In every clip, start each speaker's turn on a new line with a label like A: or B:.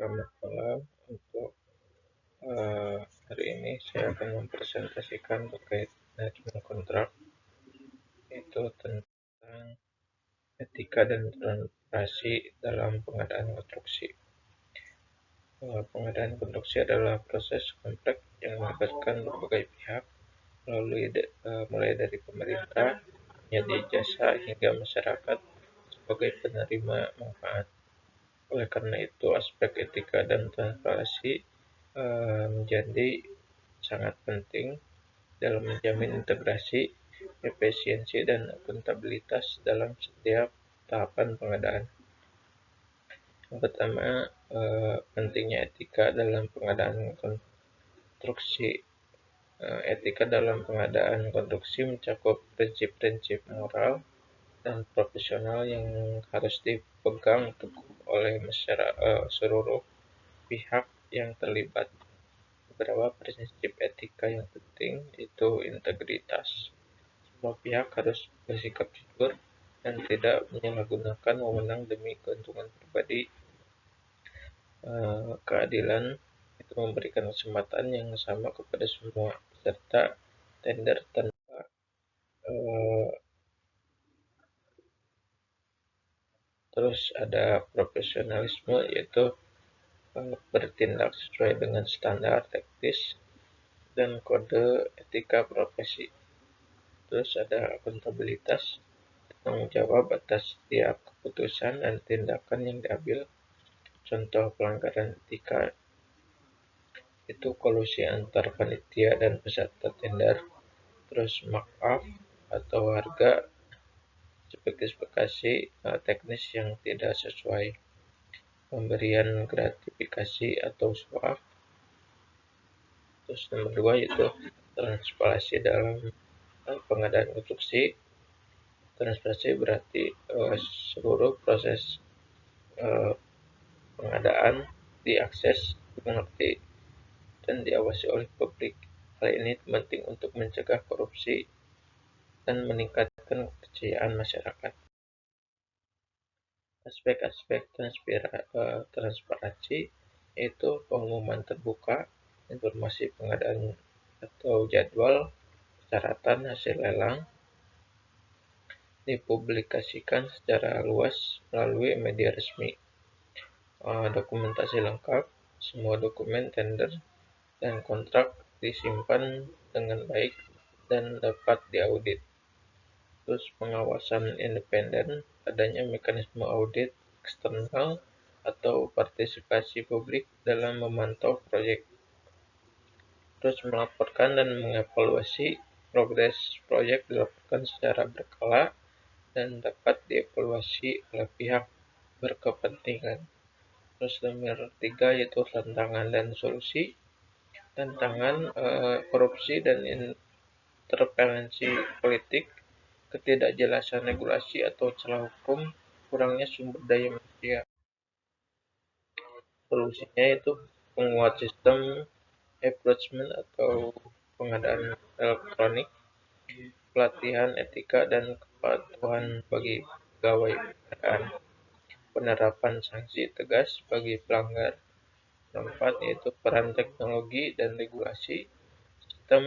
A: Selamat malam. Untuk hari ini saya akan mempresentasikan terkait manajemen kontrak, yaitu tentang etika dan transparansi dalam pengadaan konstruksi. Pengadaan konstruksi adalah proses kompleks yang melibatkan berbagai pihak, mulai dari pemerintah, penyedia jasa, hingga masyarakat sebagai penerima manfaat. Oleh karena itu, aspek etika dan transparansi menjadi sangat penting dalam menjamin integrasi, efisiensi, dan akuntabilitas dalam setiap tahapan pengadaan. Yang pertama, pentingnya etika dalam pengadaan konstruksi. Etika dalam pengadaan konstruksi mencakup prinsip-prinsip moral dan profesional yang harus dipegang teguh oleh seluruh pihak yang terlibat. Beberapa prinsip etika yang penting yaitu integritas. Semua pihak harus bersikap jujur dan tidak menyalahgunakan wewenang demi keuntungan pribadi. Keadilan itu memberikan kesempatan yang sama kepada semua peserta tender tanpa terus ada profesionalisme, yaitu bertindak sesuai dengan standar teknis dan kode etika profesi. Terus ada akuntabilitas, tanggung jawab atas setiap keputusan dan tindakan yang diambil. Contoh pelanggaran etika itu kolusi antar panitia dan peserta tender, terus markup atau harga spesifikasi teknis yang tidak sesuai, pemberian gratifikasi atau suap. Terus nomor 2 yaitu transparansi dalam pengadaan konstruksi. Transparansi berarti seluruh proses pengadaan diakses, dimengerti, dan diawasi oleh publik. Hal ini penting untuk mencegah korupsi dan meningkatkan kepercayaan masyarakat. Aspek-aspek transparansi yaitu pengumuman terbuka, informasi pengadaan atau jadwal, persyaratan hasil lelang, dipublikasikan secara luas melalui media resmi. Dokumentasi lengkap, semua dokumen tender dan kontrak disimpan dengan baik dan dapat diaudit. Terus pengawasan independen, adanya mekanisme audit eksternal atau partisipasi publik dalam memantau proyek. Terus melaporkan dan mengevaluasi progres proyek dilakukan secara berkala dan dapat dievaluasi oleh pihak berkepentingan. Terus nomor 3 yaitu tantangan dan solusi. Tantangan korupsi dan intervensi politik, ketidakjelasan regulasi atau celah hukum, kurangnya sumber daya manusia. Solusinya itu penguat sistem enforcement atau pengadaan elektronik, pelatihan etika dan kepatuhan bagi pegawai pengadaan, penerapan sanksi tegas bagi pelanggar. Keempat yaitu peran teknologi dan regulasi. Sistem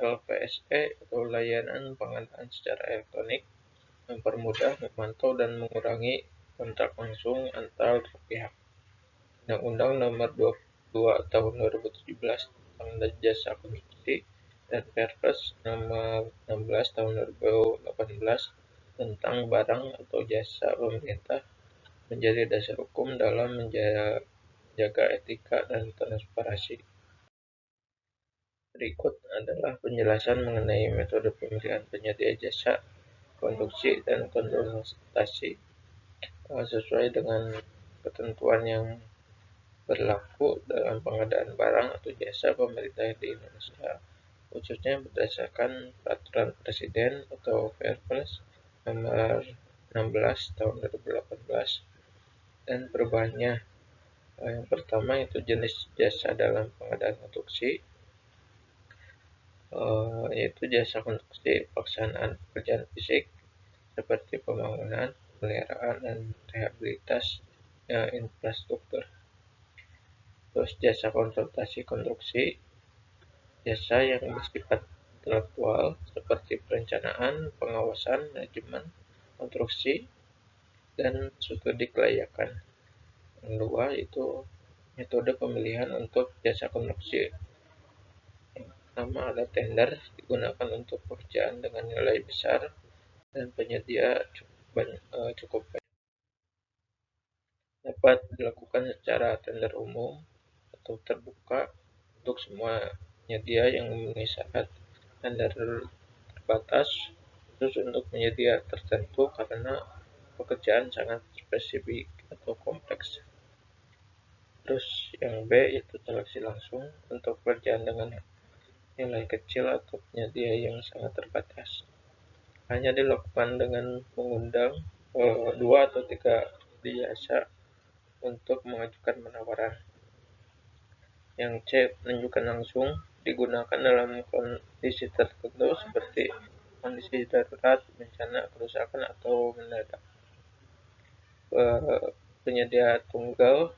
A: LPSE atau layanan pengadaan secara elektronik mempermudah, memantau, dan mengurangi kontak langsung antar pihak. Undang-Undang Nomor 22 Tahun 2017 tentang Jasa Konstruksi dan Perpres Nomor 16 Tahun 2018 tentang Barang atau Jasa Pemerintah menjadi dasar hukum dalam menjaga etika dan transparansi. Berikut adalah penjelasan mengenai metode pemilihan penyedia jasa konstruksi dan konsultasi sesuai dengan ketentuan yang berlaku dalam pengadaan barang atau jasa pemerintah di Indonesia, khususnya berdasarkan Peraturan Presiden atau Perpres Nomor 16 Tahun 2018 dan perubahannya. Yang pertama itu jenis jasa dalam pengadaan konstruksi, yaitu jasa konstruksi pelaksanaan pekerjaan fisik seperti pembangunan, pemeliharaan, dan rehabilitas infrastruktur. Terus jasa konsultasi konstruksi, jasa yang bersifat intelektual seperti perencanaan, pengawasan, manajemen, konstruksi, dan studi kelayakan. Yang kedua itu metode pemilihan untuk jasa konstruksi. Yang pertama ada tender, digunakan untuk pekerjaan dengan nilai besar dan penyedia cukup banyak. Dapat dilakukan secara tender umum atau terbuka untuk semua penyedia yang memenuhi syarat. Tender terbatas khusus untuk penyedia tertentu karena pekerjaan sangat spesifik atau kompleks. Terus yang B itu seleksi langsung untuk pekerjaan dengan nilai kecil atau penyedia yang sangat terbatas. Hanya dilakukan dengan mengundang 2 atau 3 jasa untuk mengajukan penawaran. Yang C, penunjukan langsung digunakan dalam kondisi tertentu seperti kondisi darurat, bencana, kerusakan, atau mendadak. Penyedia tunggal,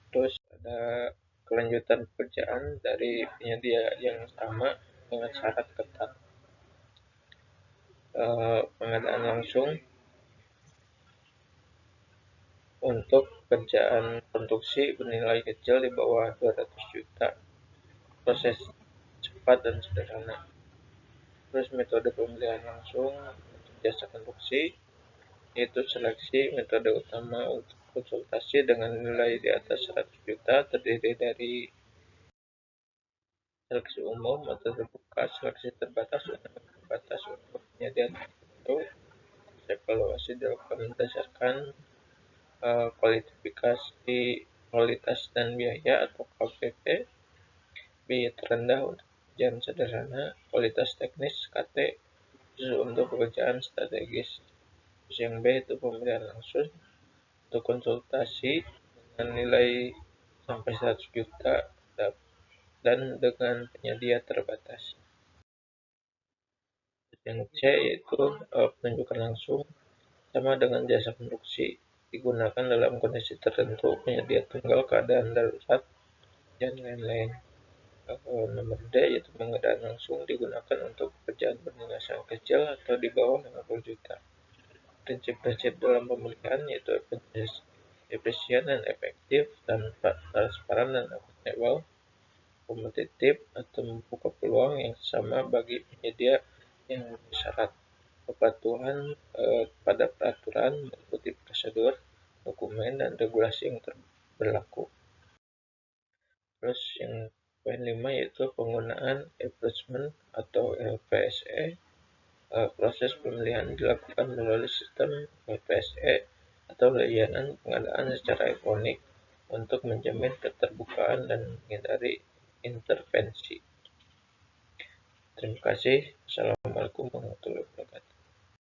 A: terus ada kelanjutan pekerjaan dari penyedia yang sama dengan syarat ketat. Pengadaan langsung untuk pekerjaan konstruksi bernilai kecil di bawah 200 juta, proses cepat dan sederhana. Terus metode pemilihan langsung untuk jasa konstruksi, yaitu seleksi metode utama untuk konsultasi dengan nilai di atas 100 juta, terdiri dari seleksi umum atau terbuka, seleksi terbatas dan terbatas untuk penyedia tertentu. Evaluasi dilakukan berdasarkan kualifikasi kualitas dan biaya atau KPP, biaya terendah untuk pekerjaan sederhana, kualitas teknis KT khusus untuk pekerjaan strategis. Terus yang B itu pemilihan langsung untuk konsultasi dengan nilai sampai 100 juta dan dengan penyedia terbatas. Yang C yaitu penunjukan langsung sama dengan jasa konstruksi, digunakan dalam kondisi tertentu, penyedia tunggal, keadaan darurat, dan lain-lain. Nomor D yaitu pengadaan langsung, digunakan untuk pekerjaan bernilai sangat kecil atau di bawah 50 juta. Prinsip-prinsip dalam pemilihan yaitu efisien dan efektif, tanpa transparan dan akuntabel, kompetitif atau membuka peluang yang sama bagi penyedia yang memenuhi syarat, kepatuhan pada peraturan, mengikuti prosedur, dokumen, dan regulasi yang berlaku. Terus yang poin 5 yaitu penggunaan appraisement atau LPSE. Proses pemilihan dilakukan melalui sistem LPSE atau layanan pengadaan secara elektronik untuk menjamin keterbukaan dan menghindari intervensi. Terima kasih. Assalamualaikum warahmatullahi wabarakatuh.